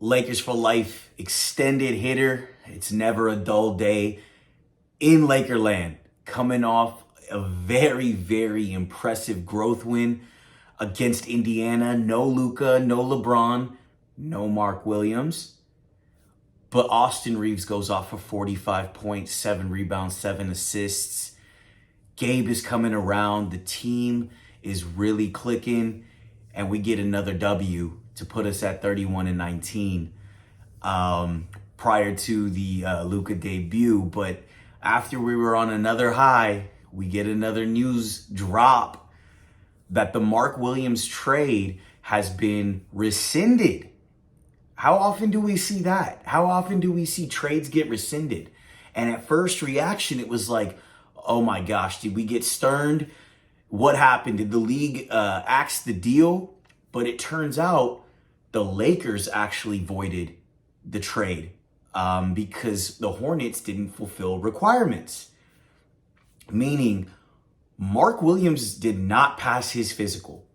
Lakers for life, extended hitter. It's never a dull day in Lakerland. Coming off a very, very impressive growth win against Indiana. No Luka, no LeBron, no Mark Williams. But Austin Reeves goes off for 45 points, 7 rebounds, 7 assists. Gabe is coming around. The team is really clicking. And we get another W to put us at 31-19 prior to the Luka debut. But after we were on another high, we get another news drop that the Mark Williams trade has been rescinded. How often do we see that? How often do we see trades get rescinded? And at first reaction, it was like, oh my gosh, did we get sterned? What happened? Did the league axe the deal? But it turns out the Lakers actually voided the trade because the Hornets didn't fulfill requirements. Meaning, Mark Williams did not pass his physical.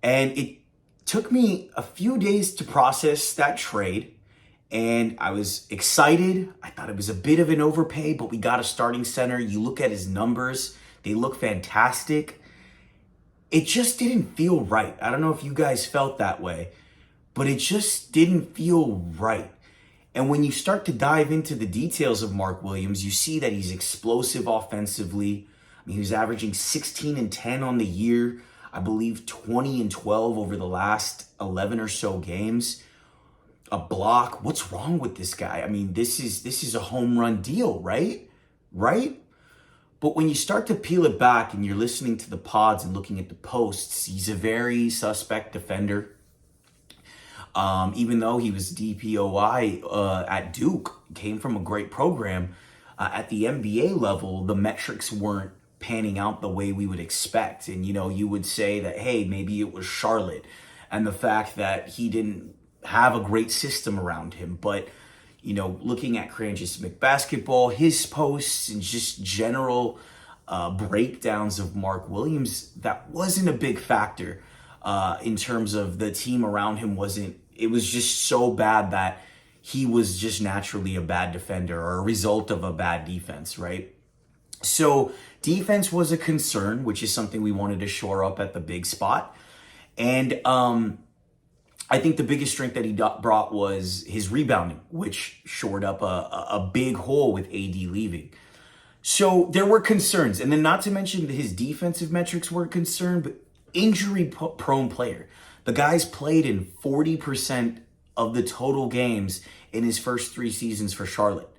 And it took me a few days to process that trade. And I was excited. I thought it was a bit of an overpay, but we got a starting center. You look at his numbers, they look fantastic. It just didn't feel right. I don't know if you guys felt that way, but it just didn't feel right. And when you start to dive into the details of Mark Williams, you see that he's explosive offensively. I mean, he was averaging 16 and 10 on the year. I believe 20 and 12 over the last 11 or so games. A block. What's wrong with this guy? I mean, this is a home run deal, right? Right? But when you start to peel it back and you're listening to the pods and looking at the posts, he's a very suspect defender. Even though he was DPOI at Duke, came from a great program, at the NBA level, the metrics weren't panning out the way we would expect. And, you would say that, hey, maybe it was Charlotte and the fact that he didn't have a great system around him. But, looking at Cranston Smith basketball, his posts and just general breakdowns of Mark Williams, that wasn't a big factor in terms of the team around him. It was just so bad that he was just naturally a bad defender or a result of a bad defense, right? So defense was a concern, which is something we wanted to shore up at the big spot. And I think the biggest strength that he brought was his rebounding, which shored up a big hole with AD leaving. So there were concerns. And then not to mention his defensive metrics were a concern, but injury-prone player. The guy's played in 40% of the total games in his first 3 seasons for Charlotte.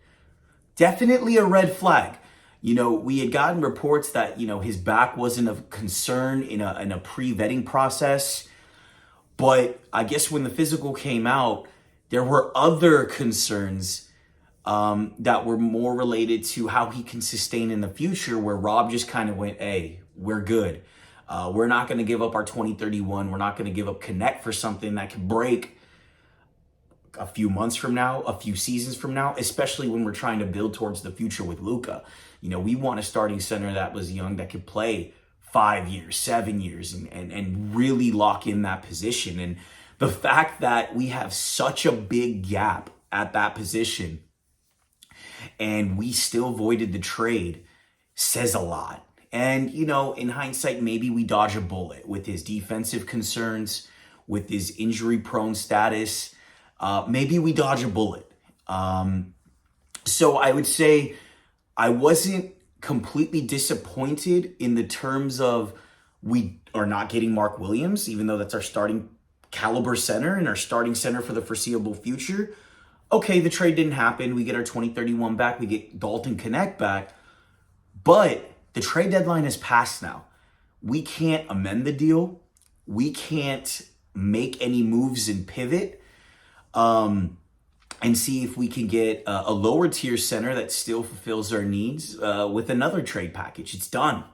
Definitely a red flag. We had gotten reports that, his back wasn't of concern in a pre-vetting process. But I guess when the physical came out, there were other concerns that were more related to how he can sustain in the future, where Rob just kind of went, hey, we're good. We're not going to give up our 2031. We're not going to give up Knecht for something that could break a few months from now, a few seasons from now, especially when we're trying to build towards the future with Luka. We want a starting center that was young, that could play 5 years, 7 years, and really lock in that position. And the fact that we have such a big gap at that position and we still voided the trade says a lot. And, in hindsight, maybe we dodge a bullet with his defensive concerns, with his injury-prone status. Maybe we dodge a bullet. So I would say I wasn't completely disappointed in the terms of we are not getting Mark Williams, even though that's our starting caliber center and our starting center for the foreseeable future. Okay, the trade didn't happen. We get our 2031 back. We get Dalton Knecht back. But the trade deadline has passed now. We can't amend the deal. We can't make any moves and pivot and see if we can get a lower tier center that still fulfills our needs with another trade package. It's done.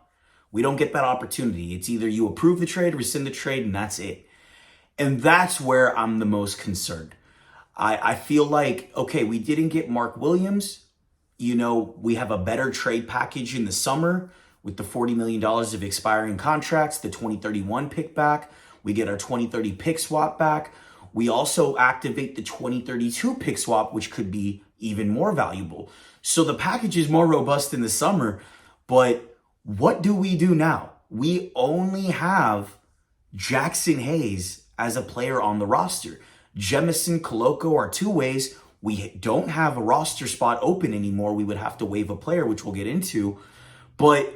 We don't get that opportunity. It's either you approve the trade, rescind the trade, and that's it. And that's where I'm the most concerned. I feel like, okay, we didn't get Mark Williams. We have a better trade package in the summer with the $40 million of expiring contracts, the 2031 pick back. We get our 2030 pick swap back. We also activate the 2032 pick swap, which could be even more valuable. So the package is more robust in the summer, but what do we do now? We only have Jackson Hayes as a player on the roster. Jemison, Koloko are two ways. We don't have a roster spot open anymore. We would have to waive a player, which we'll get into. But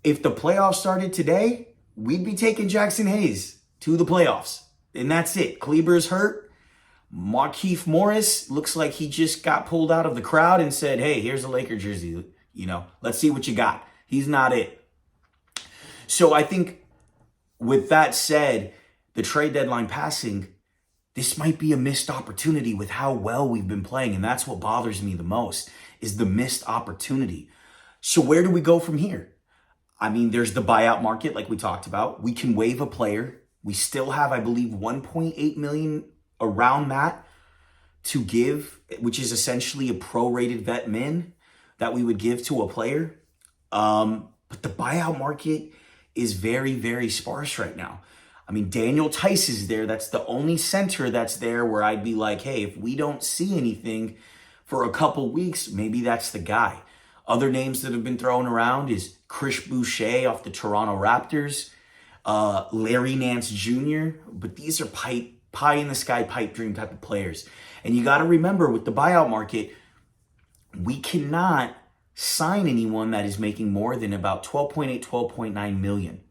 if the playoffs started today, we'd be taking Jackson Hayes to the playoffs. And that's it. Kleber's hurt. Markieff Morris looks like he just got pulled out of the crowd and said, hey, here's a Laker jersey. Let's see what you got. He's not it. So I think with that said, the trade deadline passing, this might be a missed opportunity with how well we've been playing. And that's what bothers me the most, is the missed opportunity. So where do we go from here? I mean, there's the buyout market, like we talked about. We can waive a player. We still have, I believe, 1.8 million around that to give, which is essentially a prorated vet min that we would give to a player. But the buyout market is very, very sparse right now. I mean, Daniel Tice is there. That's the only center that's there where I'd be like, hey, if we don't see anything for a couple weeks, maybe that's the guy. Other names that have been thrown around is Chris Boucher off the Toronto Raptors, Larry Nance Jr., but these are pie in the sky pipe dream type of players. And you got to remember, with the buyout market, we cannot sign anyone that is making more than about 12.9 million.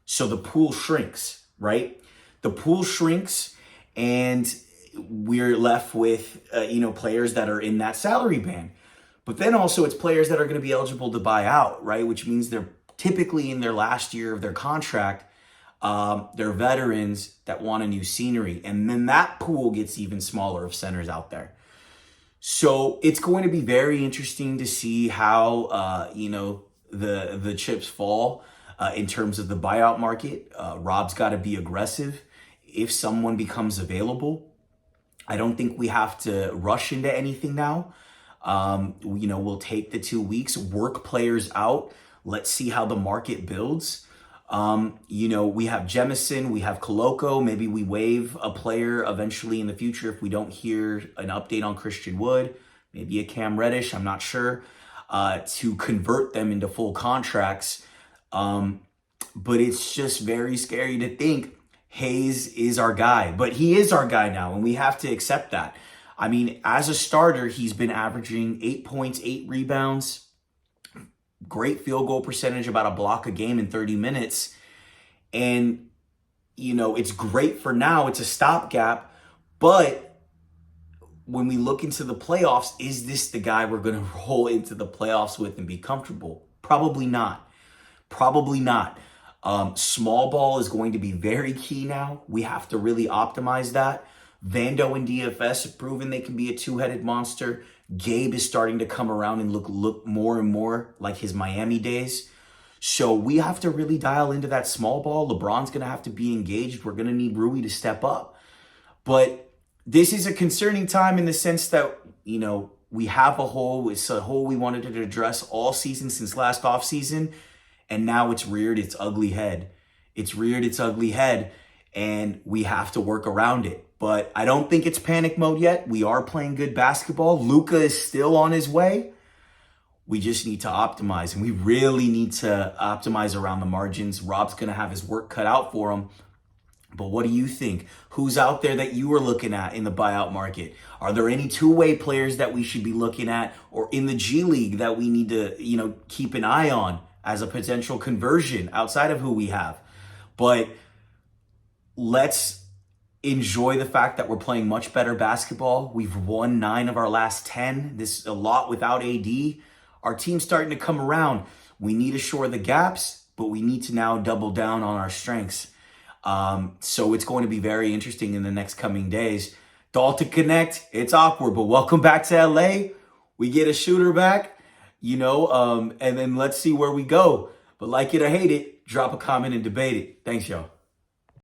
So the pool shrinks, right? The pool shrinks, and we're left with players that are in that salary band. But then also it's players that are going to be eligible to buy out, right? Which means they're typically in their last year of their contract. They're veterans that want a new scenery. And then that pool gets even smaller of centers out there. So it's going to be very interesting to see how, the chips fall in terms of the buyout market. Rob's got to be aggressive if someone becomes available. I don't think we have to rush into anything now. We'll take the 2 weeks, work players out. Let's see how the market builds. We have Jemison, we have Koloko. Maybe we waive a player eventually in the future if we don't hear an update on Christian Wood, maybe a Cam Reddish, I'm not sure, to convert them into full contracts. But it's just very scary to think Hayes is our guy, but he is our guy now, and we have to accept that. I mean, as a starter, he's been averaging 8 points, 8 rebounds, great field goal percentage, about a block a game in 30 minutes. And, it's great for now. It's a stopgap. But when we look into the playoffs, is this the guy we're going to roll into the playoffs with and be comfortable? Probably not. Probably not. Small ball is going to be very key now. We have to really optimize that. Vando and DFS have proven they can be a two-headed monster. Gabe is starting to come around and look more and more like his Miami days. So we have to really dial into that small ball. LeBron's going to have to be engaged. We're going to need Rui to step up. But this is a concerning time in the sense that, we have a hole. It's a hole we wanted to address all season since last offseason. And now it's reared its ugly head. And we have to work around it. But I don't think it's panic mode yet. We are playing good basketball. Luka is still on his way. We just need to optimize, and we really need to optimize around the margins. Rob's going to have his work cut out for him. But what do you think? Who's out there that you are looking at in the buyout market? Are there any two-way players that we should be looking at, or in the G League that we need to, keep an eye on as a potential conversion outside of who we have? But let's enjoy the fact that we're playing much better basketball. We've won 9 of our last 10. This is a lot without AD. Our team's starting to come around. We need to shore the gaps, but we need to now double down on our strengths. So it's going to be very interesting in the next coming days. Dalton Knecht, it's awkward, but welcome back to LA. We get a shooter back, and then let's see where we go. But like it or hate it, drop a comment and debate it. Thanks, y'all.